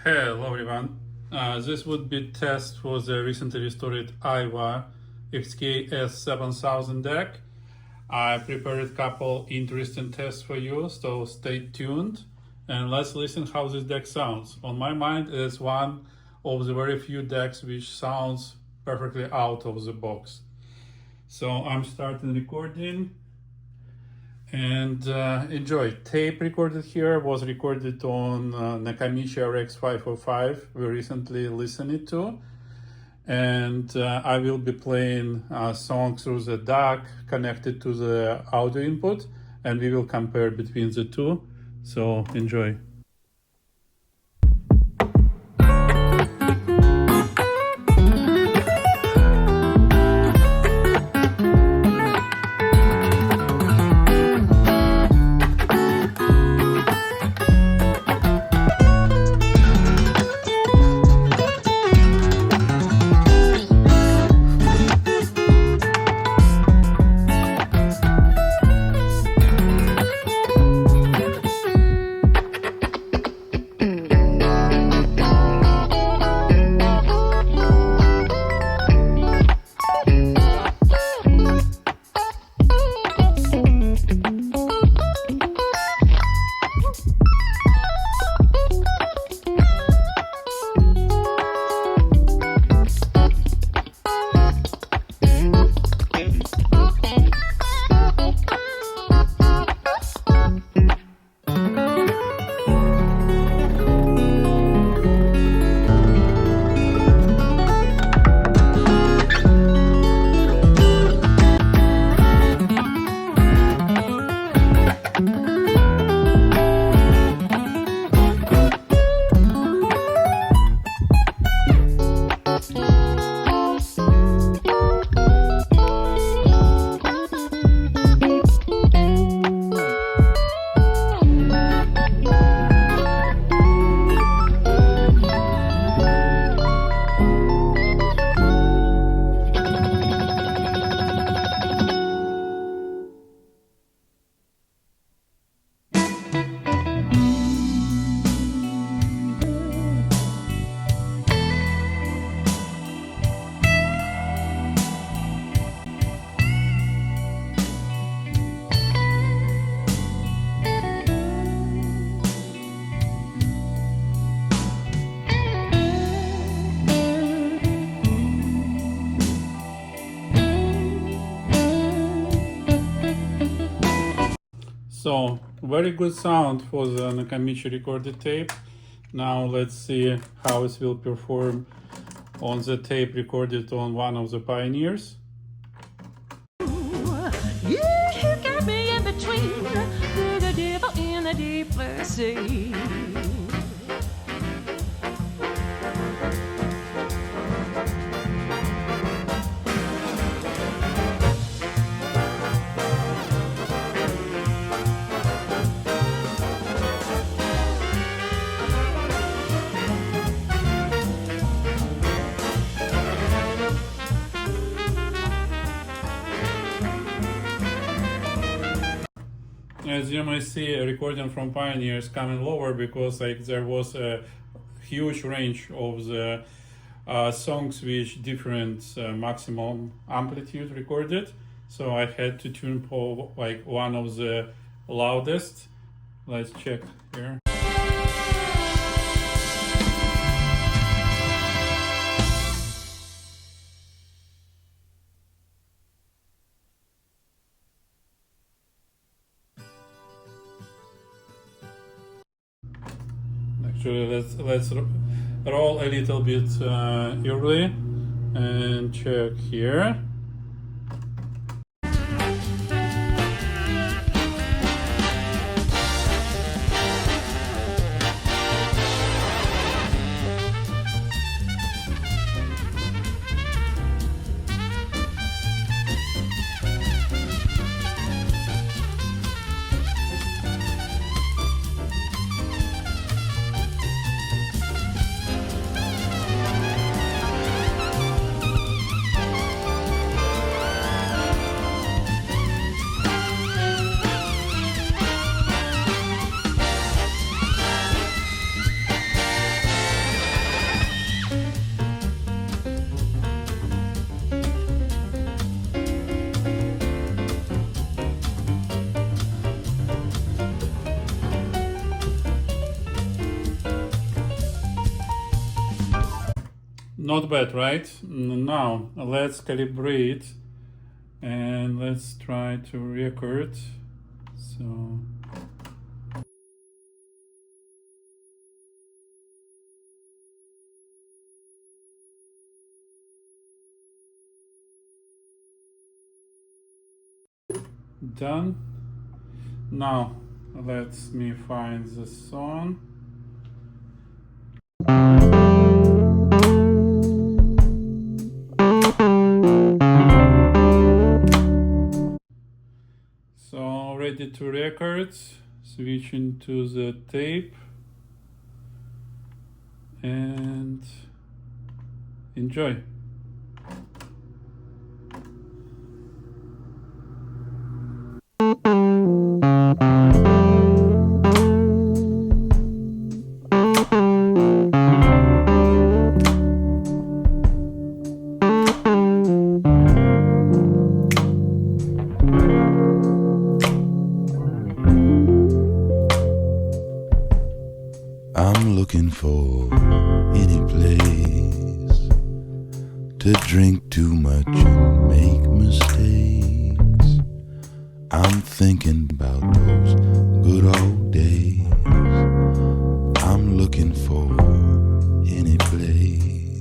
Hello everyone. This would be test for the recently restored Aiwa XK-S7000 DAC. I prepared a couple interesting tests for you, so stay tuned and let's listen how this DAC sounds. On my mind, it's one of the very few DACs which sounds perfectly out of the box. So I'm starting recording. And enjoy. Tape recorded here was recorded on Nakamichi RX505 we recently listened to. And I will be playing a song through the DAC connected to the audio input, and we will compare between the two. So enjoy. So, very good sound for the Nakamichi recorded tape. Now let's see how it will perform on the tape recorded on one of the Pioneers. You got me in between the devil in a deep sea. As you may see, a recording from Pioneer is coming lower because there was a huge range of the songs with different maximum amplitude recorded. So I had to tune for one of the loudest. Let's check here. Actually, let's roll a little bit early and check here. not bad, right? Now let's calibrate and let's try to record. So done. Now let me find the song. So ready to record, switching to the tape and enjoy. I'm looking for any place to drink too much and make mistakes. I'm thinking about those good old days. I'm looking for any place.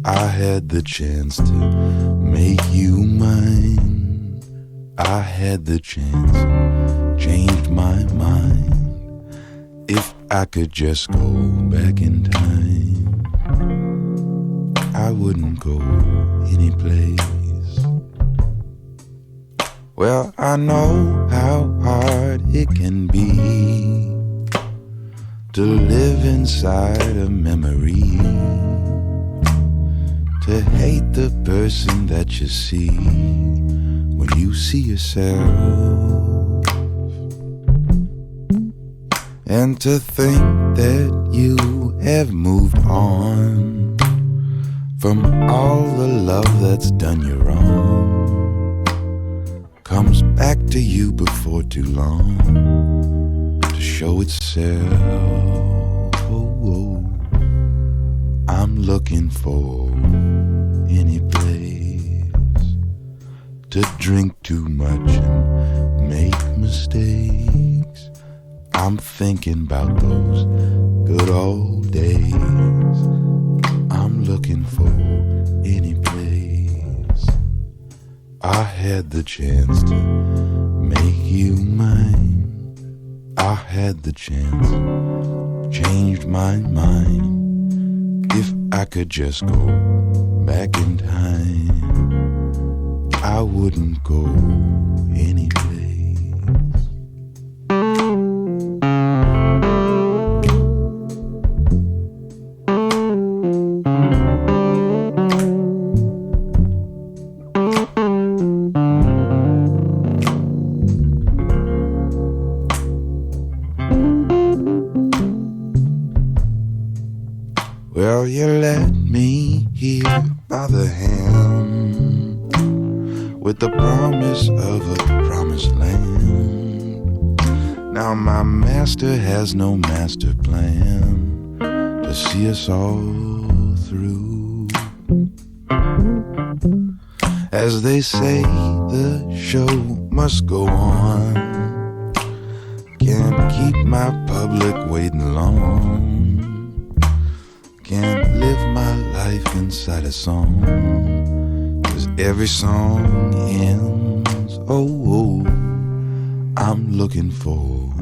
I had the chance to make you mine. I had the chance and changed my mind. If I could just go back in time, I wouldn't go any place. Well, I know how hard it can be to live inside a memory, to hate the person that you see when you see yourself. And to think that you have moved on from all the love that's done you wrong, comes back to you before too long to show itself. I'm looking for any place to drink too much and make mistakes. I'm thinking about those good old days. I'm looking for any place. I had the chance to make you mine. I had the chance, changed my mind. If I could just go back in time, I wouldn't go any place. Well, you led me here by the hand with the promise of a promised land. Now my master has no master plan to see us all through. As they say, the show must go on. Can't keep my public waiting long. Can't live my life inside a song, 'cause every song ends. Oh, I'm looking for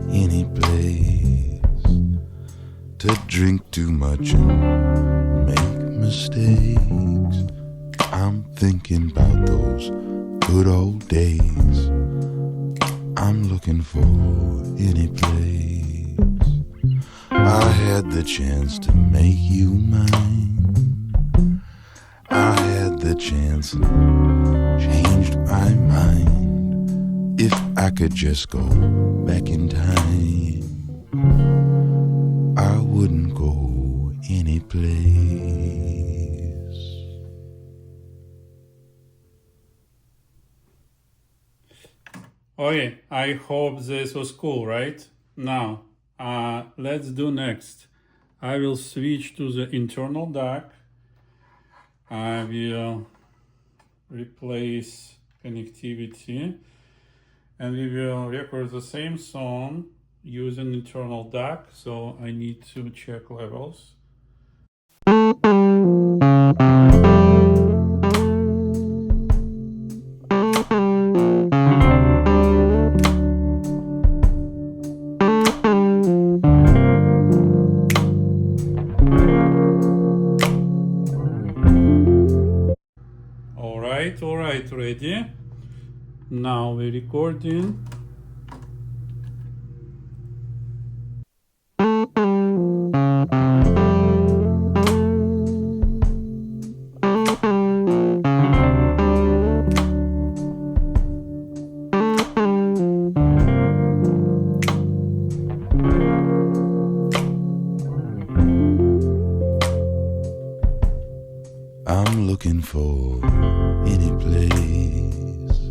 any place to drink too much and make mistakes. I'm thinking about those good old days. I'm looking for any place. I had the chance to make you mine. I had the chance and changed my mind. If I could just go back in time, I wouldn't go any place. Okay, I hope this was cool, right? Now, let's do next. I will switch to the internal DAC. I will replace connectivity and we will record the same song using internal DAC, so I need to check levels. All right, ready. Now we're recording. I'm looking for any place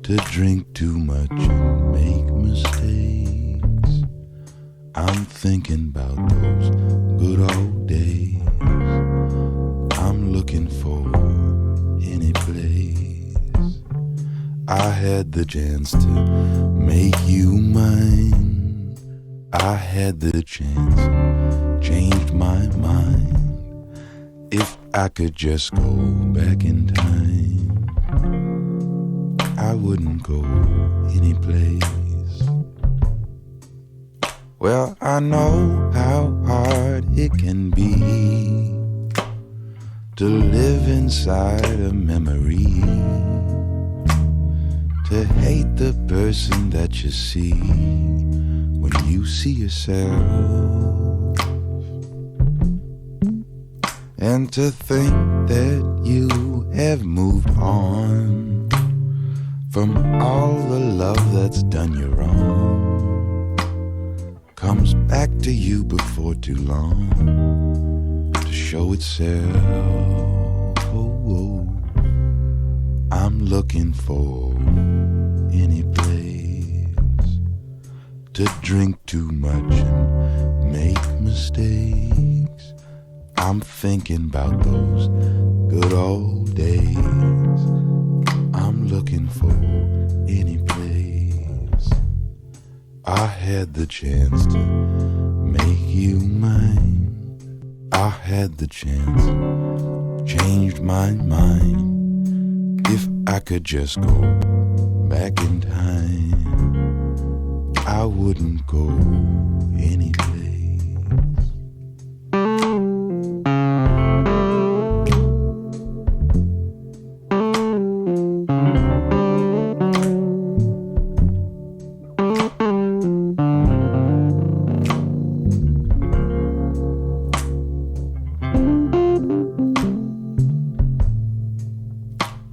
to drink too much and make mistakes. I'm thinking about those good old days. I'm looking for any place. I had the chance to make you mine. I had the chance, changed my mind. If I could just go back in time, I wouldn't go any place. Well, I know how hard it can be to live inside a memory, to hate the person that you see when you see yourself. And to think that you have moved on from all the love that's done you wrong, comes back to you before too long to show itself. Oh, I'm looking for any place to drink too much and make mistakes. I'm thinking about those good old days. I'm looking for any place. I had the chance to make you mine. I had the chance, changed my mind. If I could just go back in time, I wouldn't go any place.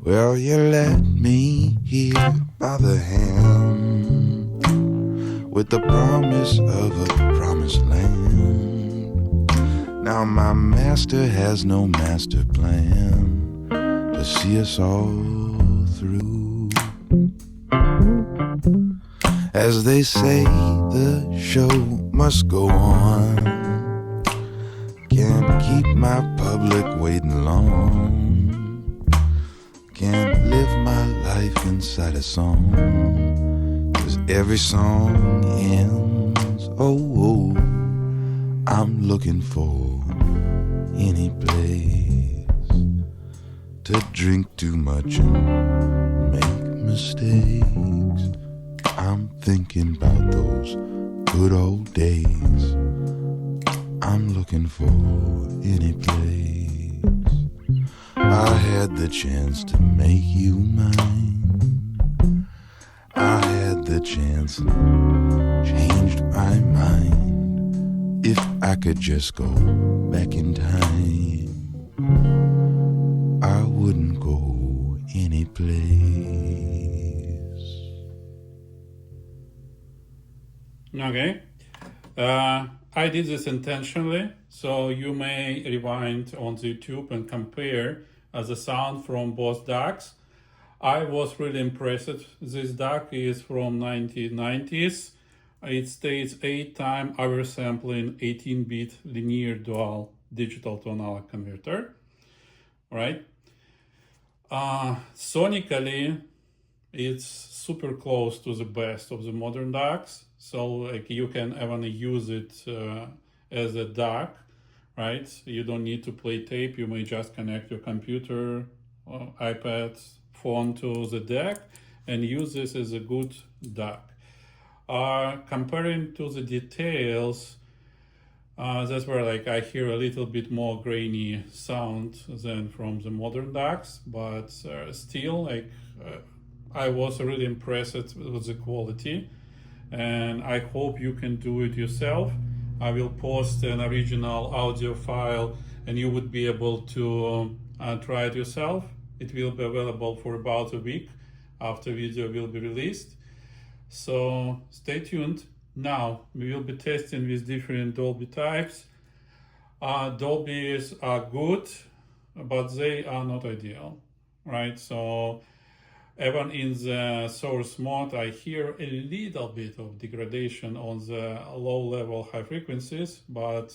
Well, you led me here by the hand with the promise of a promised land. Now my master has no master plan to see us all through. As they say, the show must go on. Can't keep my public waiting long. Can't live my life inside a song, 'cause every song ends. Oh, I'm looking for any place to drink too much and make mistakes. I'm thinking about those good old days. I'm looking for any place. I had the chance to make you mine. I had the chance and changed my mind. If I could just go back in time, I wouldn't go any place. Okay. I did this intentionally, so you may rewind on the YouTube and compare the sound from both DACs. I was really impressed. This DAC is from 1990s it states 8-time oversampling 18-bit linear dual digital to analog converter, right? Sonically, it's super close to the best of the modern DACs. So like you can even use it as a DAC, right? You don't need to play tape. You may just connect your computer, iPad, phone to the DAC and use this as a good DAC. Comparing to the details, that's where like I hear a little bit more grainy sound than from the modern DACs, but still like I was really impressed with the quality, and I hope you can do it yourself. I will post an original audio file and you would be able to try it yourself. It will be available for about a week after video will be released. So stay tuned. Now we will be testing with different Dolby types. Dolbys are good, but they are not ideal, right? So even in the source mode, I hear a little bit of degradation on the low level high frequencies, but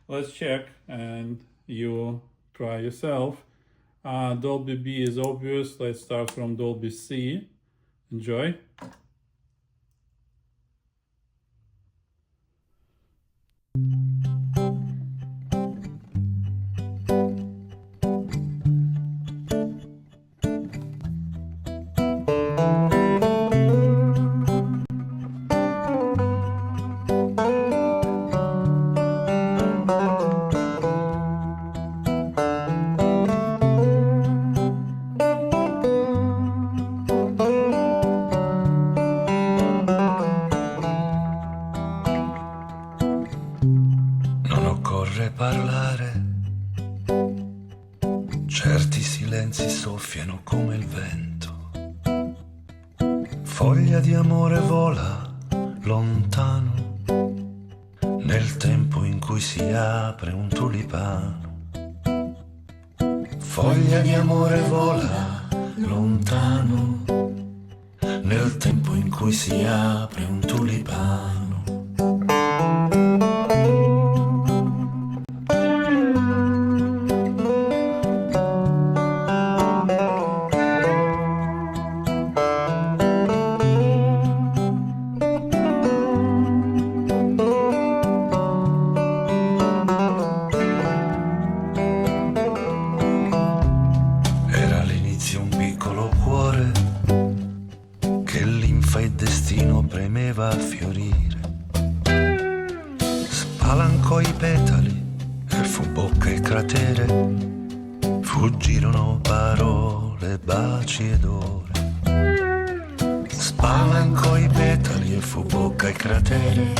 let's check and you try yourself. Dolby B is obvious. Let's start from Dolby C. Enjoy. Parlare, certi silenzi soffiano come il vento, foglia di amore vola lontano, nel tempo in cui si apre un tulipano. Foglia di amore vola lontano, nel tempo in cui si apre un tulipano. Premeva a fiorire, spalancò i petali e fu bocca il cratere, fuggirono parole, baci ed ore. Spalancò i petali e fu bocca il cratere,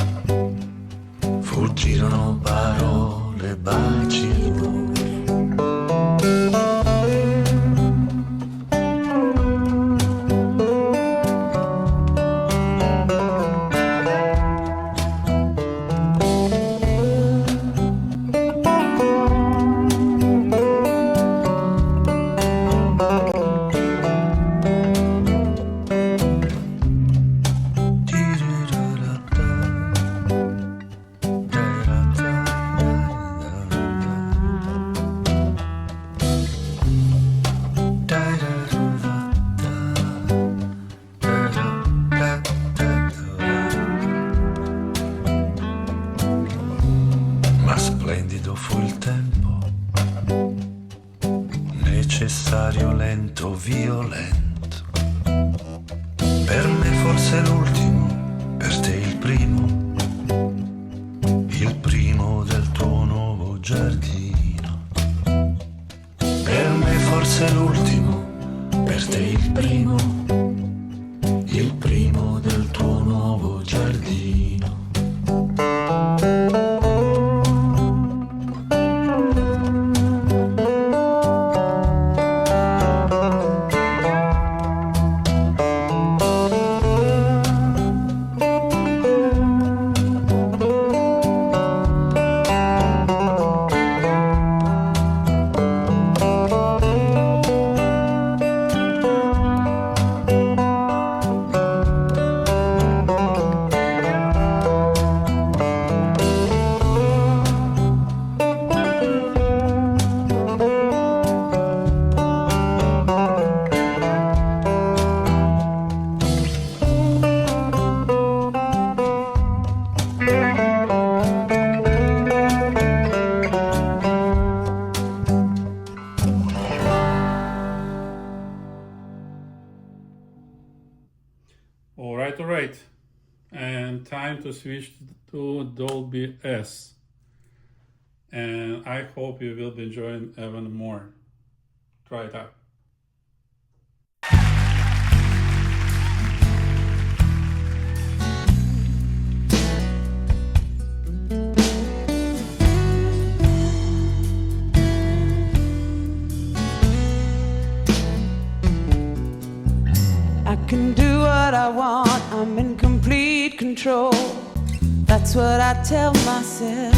fuggirono parole, baci ed ore. Necessario, lento, violento. Per me forse l'ultimo, per te il primo del tuo nuovo giardino. Per me forse l'ultimo, per te il primo del tuo nuovo giardino. trying to switch to Dolby S, and I hope you will be enjoying even more. Try it out. I can do what I want, I'm in complete control. That's what I tell myself.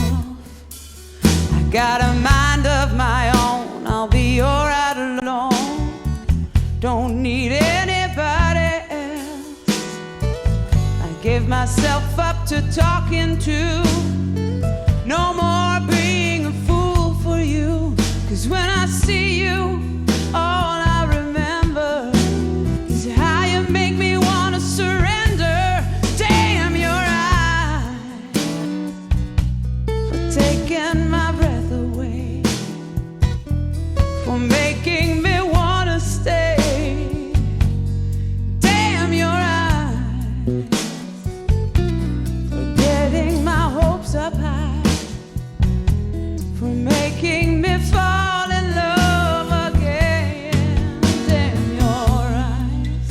I got a mind of my own, I'll be alright alone. Don't need anybody else. I give myself up to talking to. No more being a fool for you. 'Cause when I see you, all I remember is how you make me wanna surrender. Damn your eyes for taking my breath away, for making me wanna stay. Damn your eyes for getting my hopes up high, for making me fall in love again. Damn your eyes.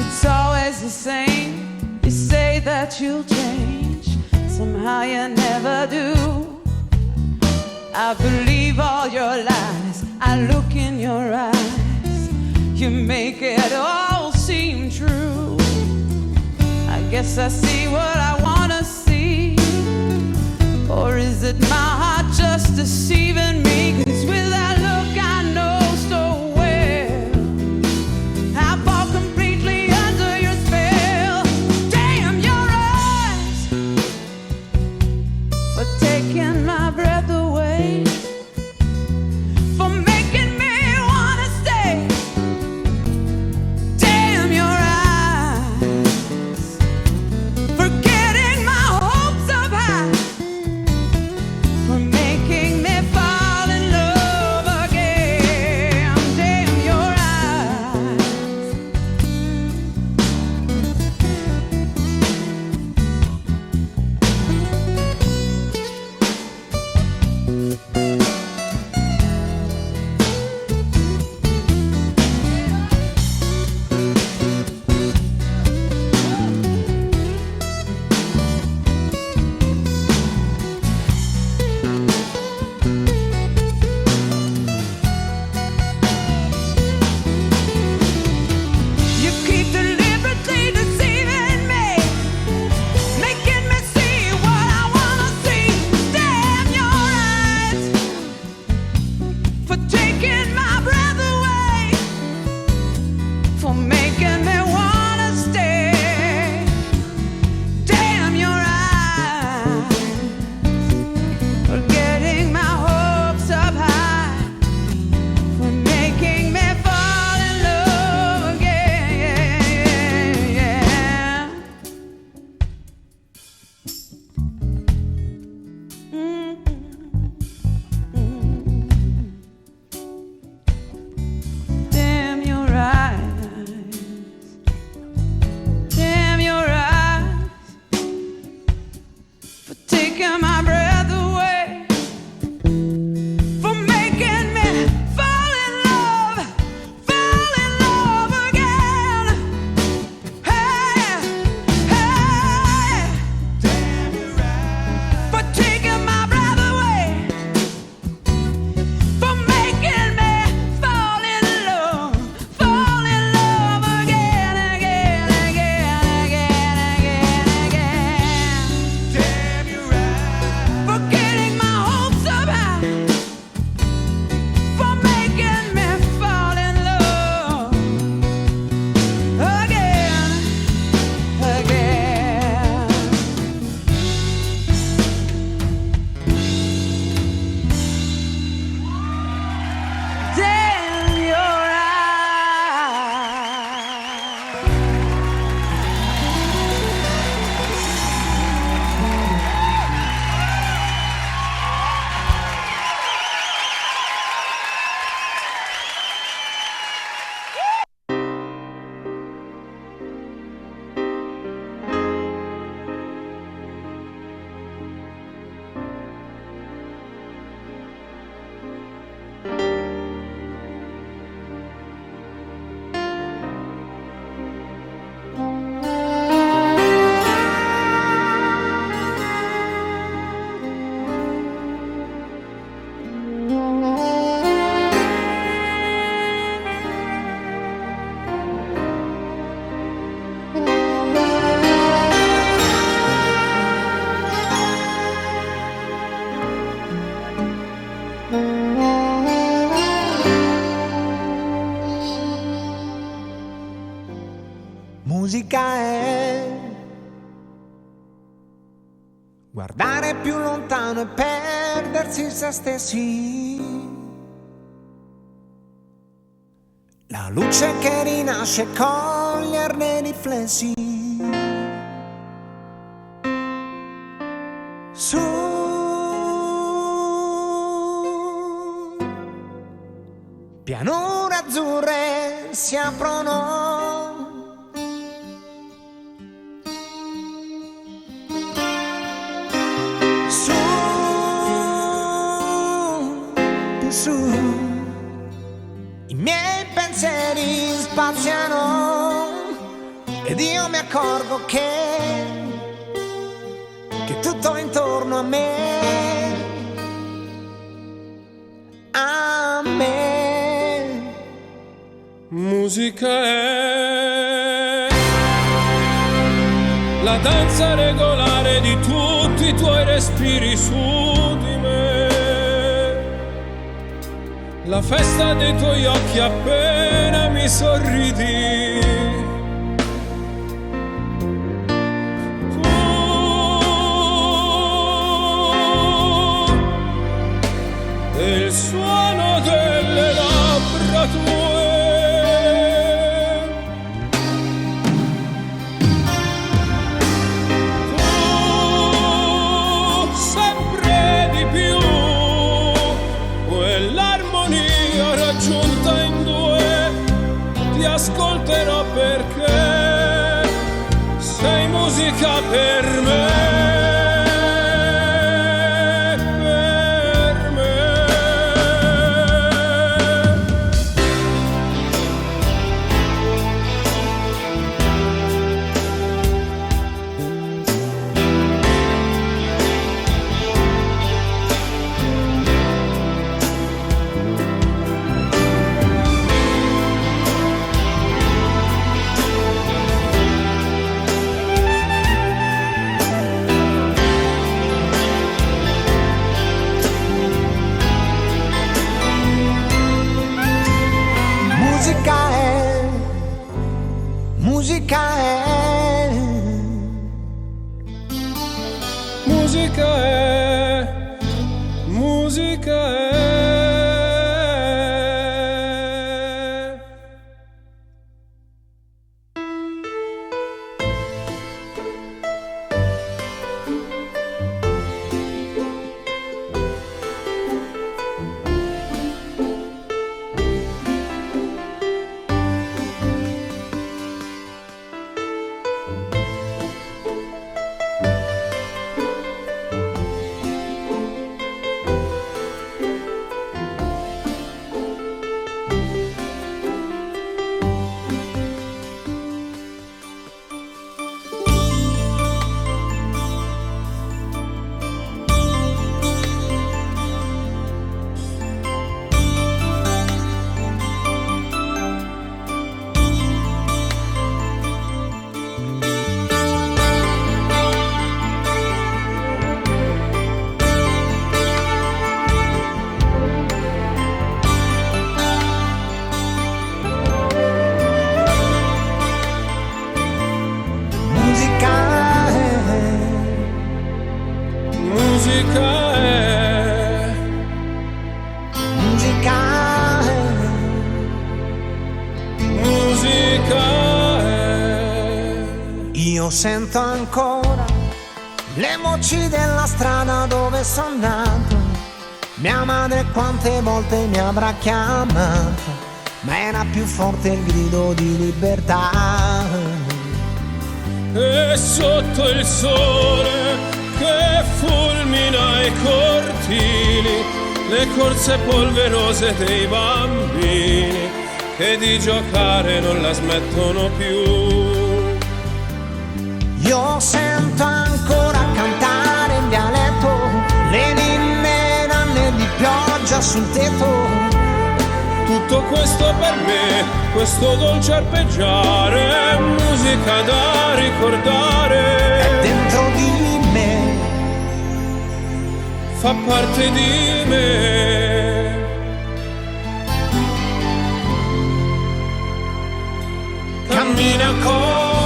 It's always the same. You say that you'll change, somehow you never do. I believe all your lies, I look in your eyes, you make it all seem true. I guess I see what I wanna see, or is it my heart just deceiving me? 'Cause with that look I know so well, I fall completely under your spell. Damn your eyes for taking my breath away, for making me wanna stay. Damn your eyes for getting my hopes up high, for making me fall in love Musica è guardare più lontano e perdersi se stessi. La luce che rinasce, coglierne i riflessi. Su pianure azzurre si aprono. Su, più su, i miei pensieri spaziano ed io mi accorgo che tutto intorno a me, musica è la danza regolare di tutti i tuoi respiri su di me, la festa dei tuoi occhi appena mi sorridi. Il suono delle labbra tue, tu sempre di più, quell'armonia raggiunta in due, ti ascolterò perché sei musica per me. Musica è, musica è, musica è. Io sento ancora le voci della strada dove sono nato. Mia madre quante volte mi avrà chiamato, ma era più forte il grido di libertà. E sotto il sole che fulmina i cortili, le corse polverose dei bambini che di giocare non la smettono più. Io sento ancora cantare in dialetto le ninne nanne di pioggia sul tetto. Tutto questo per me, questo dolce arpeggiare, musica da ricordare. È dentro di me, fa parte di me. Cammina con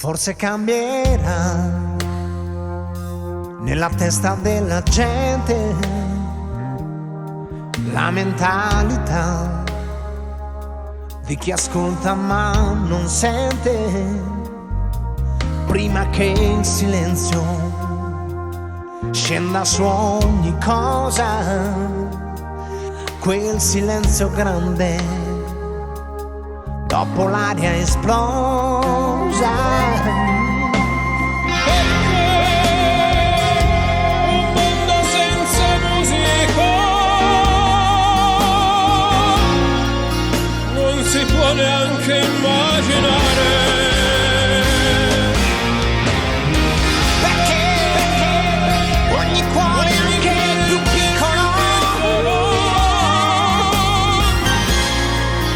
forse cambierà nella testa della gente la mentalità di chi ascolta ma non sente, prima che il silenzio scenda su ogni cosa, quel silenzio grande dopo l'aria esplosa. Si può neanche immaginare, Perché ogni cuore, anche più piccolo,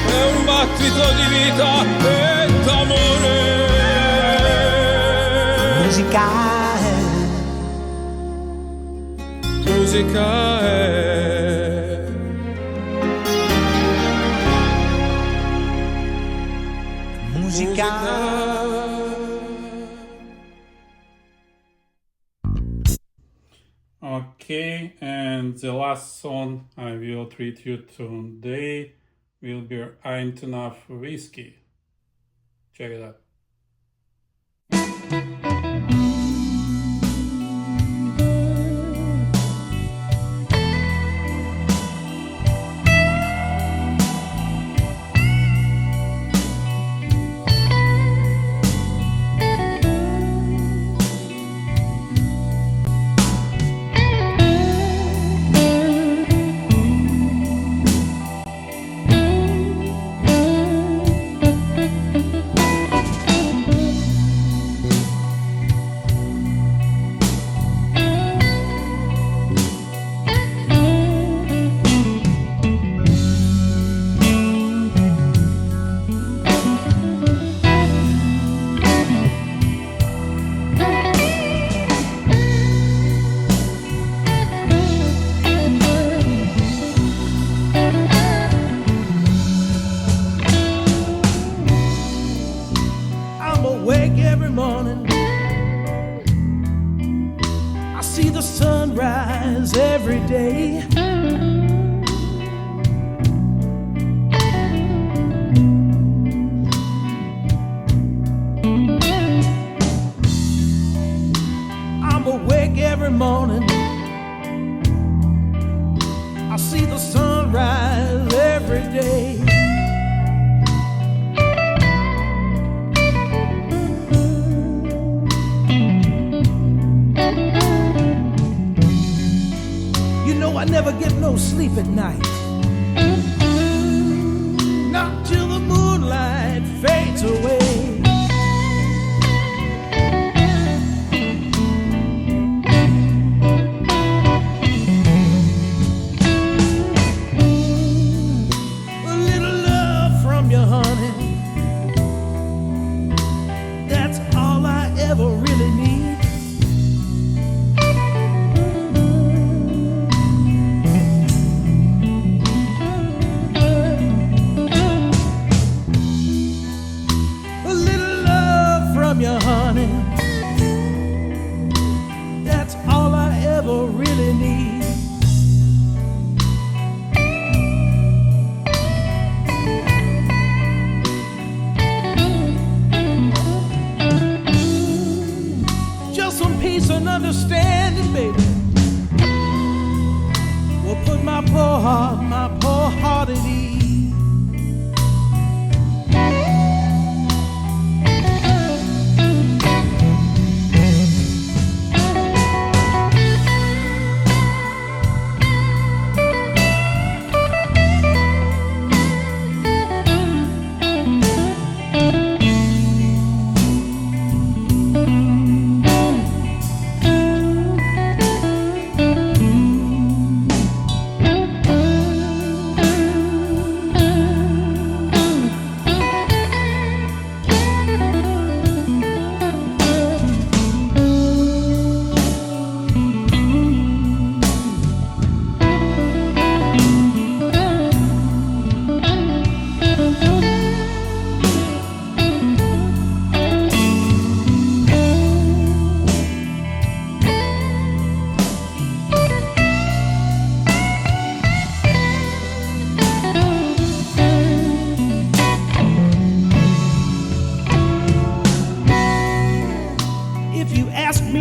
è un battito di vita e d'amore. musica Musica è Okay, and the last song I will treat you today will be Ain't Enough Whiskey. Check it out. Every day I'm awake every morning, I see the sunrise every day. I never get no sleep at night, not till the moonlight fades away. A little love from you, honey, that's all I ever really need.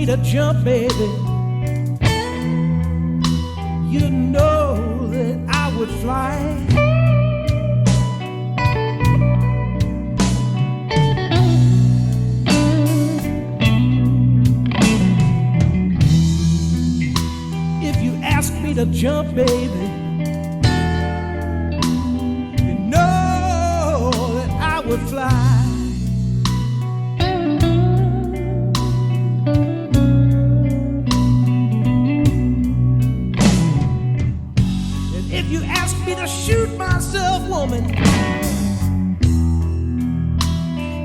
to jump, baby, you know that I would fly. If you ask me to jump, baby, you know that I would fly. If you ask me to shoot myself, woman,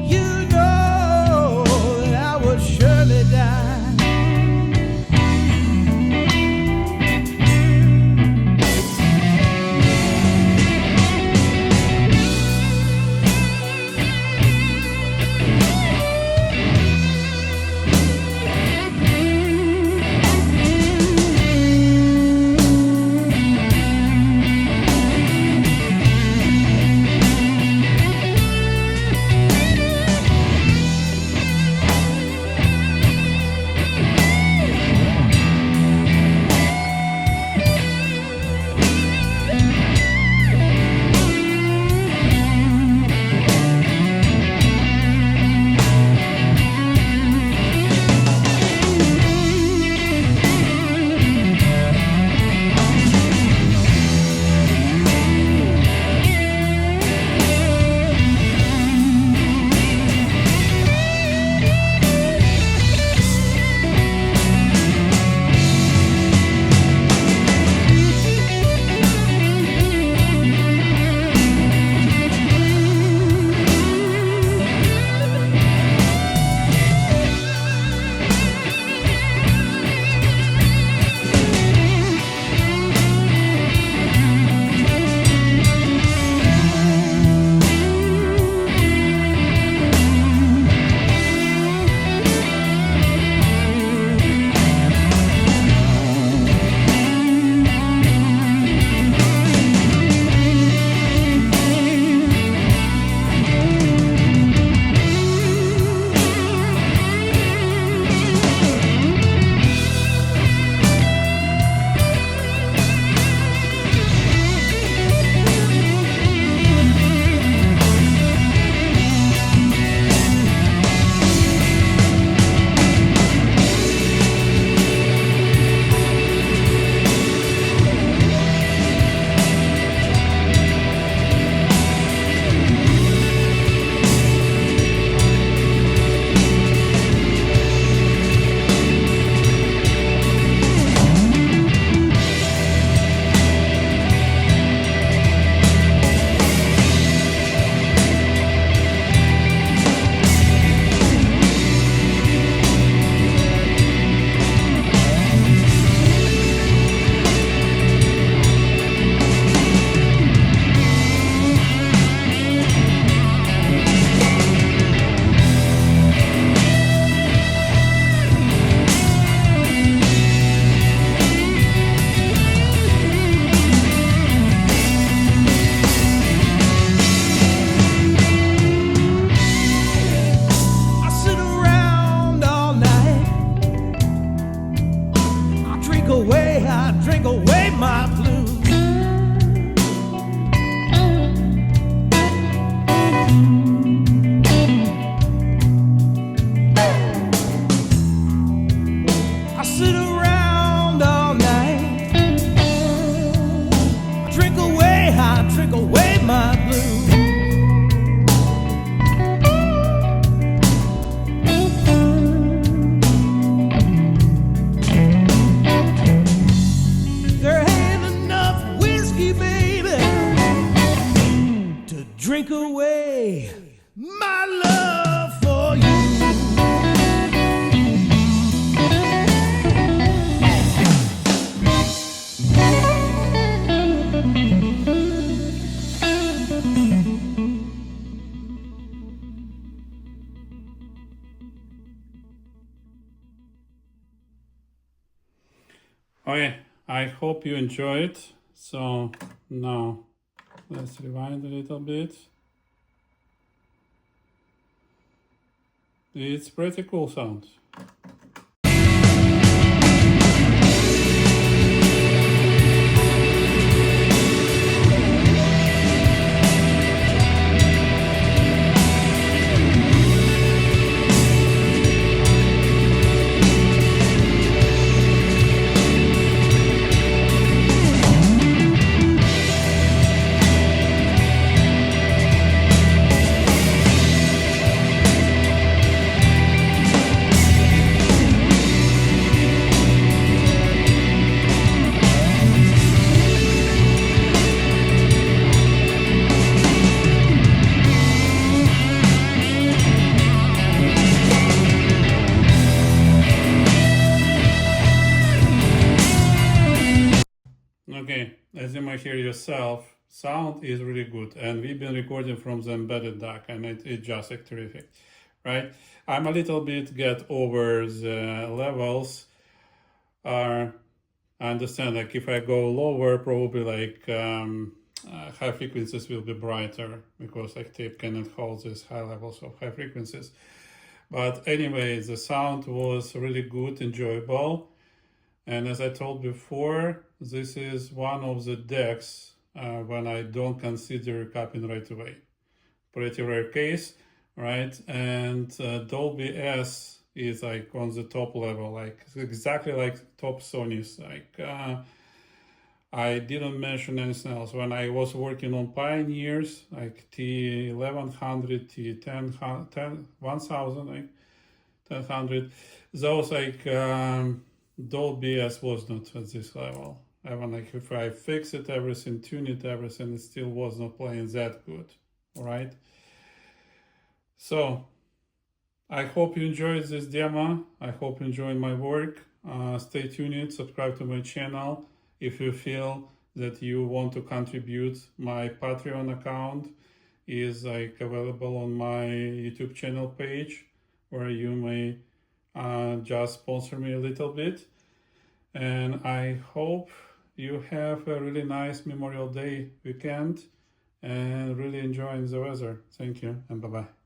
you know that I would surely die. Drink away my love for you. Okay, I hope you enjoyed. So now let's rewind a little bit. It's pretty cool sound. as you might hear yourself, sound is really good, and we've been recording from the embedded DAC, and it's just like terrific, right? I'm a little bit get over the levels. I understand, like if I go lower, probably like high frequencies will be brighter because like tape cannot hold these high levels of high frequencies. But anyway, the sound was really good, enjoyable. And as I told before, this is one of the DACs when I don't consider copying right away. Pretty rare case, right? And Dolby S is like on the top level, like exactly like top Sony's. Like I didn't mention anything else. When I was working on Pioneers, like T1100, T1000, like 1000, those like Dolby S was not at this level. Even like if I fix it, everything, tune it, everything, it still was not playing that good, all right? So I hope you enjoyed this demo. I hope you enjoyed my work. Stay tuned, subscribe to my channel. If you feel that you want to contribute, my Patreon account is like available on my YouTube channel page, where you may just sponsor me a little bit. And I hope you have a really nice Memorial Day weekend and really enjoying the weather. Thank you and bye-bye.